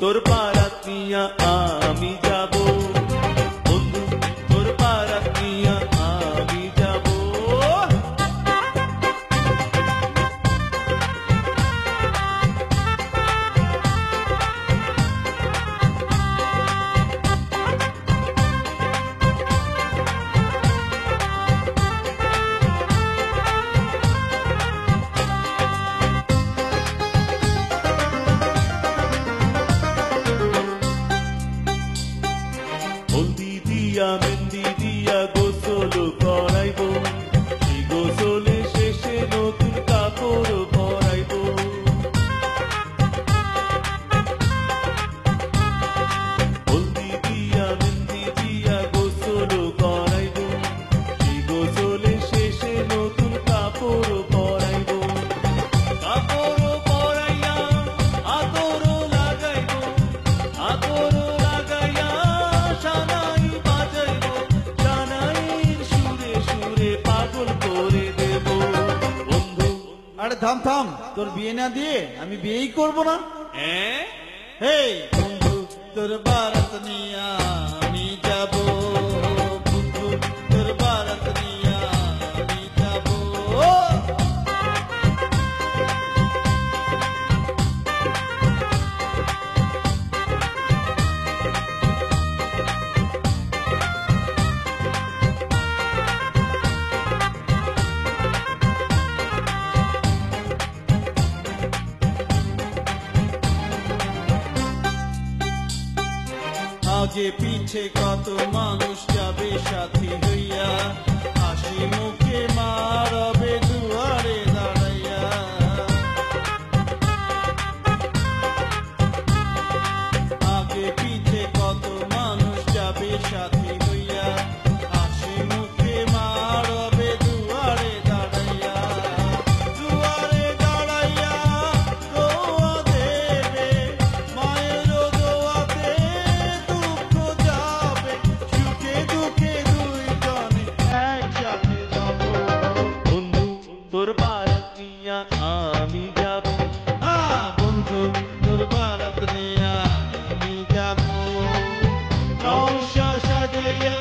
তোর বারাত নিয়া আমি যাব, বন্ধু তোর বারাত নিয়া আমি যাব। হলদি দিয়া মেহেন্দি দিয়া গোসল করাইব, সেই গোসলে শেষে নতুন কাপড় পরাইব। হলদি দিয়া মেহেন্দি দিয়া গোসল করাইব, সেই গোসলে শেষে নতুন কাপড় পরাইব। কাপড় পরাইয়া আতর লাগাইব, আতর লাগাইয়া শানাই বাজাইব, শানাইয়ের সুরে সুরে পাগল করে দেব। বন্ধু আরে থাম থাম, তোর বিয়ে না দিয়ে আমি বিয়েই করব না। হ্যাঁ, হেই বন্ধু তোর বারাত নিয়া আমি যাব, বন্ধু তোর বারাত নিয়া আমি যাব। আগে পিছে কত মানুষ যাবে সাথী হইয়া, হাসি মুখে মা রবে দুয়ারে দাঁড়াইয়া। আগে পিছে কত মানুষ যাবে সাথী হইয়া, হাসি মুখে মা রবে দুয়ারে দাঁড়াইয়া। দুয়ারে দাঁড়াইয়া দোয়া দেবে, মায়ের দোয়াতে দুঃখ যাবে, সুখে দুঃখে দুইজনে একসাথে যাব। বন্ধু তোর বারাত নিয়া আমি যাব, বন্ধু তোর বারাত নিয়া আমি যাব। নৌশা সাজাইয়া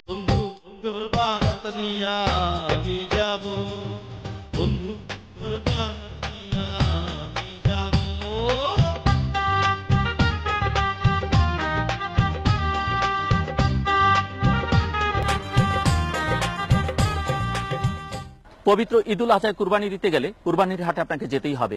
বন্ধু তোর বারাত নিয়া আমি যাব, বন্ধু তোর বারাত নিয়া আমি যাব। পবিত্র ঈদুল আজহায় কুরবানি দিতে গেলে কুরবানির হাটে আপনাকে যেতেই হবে।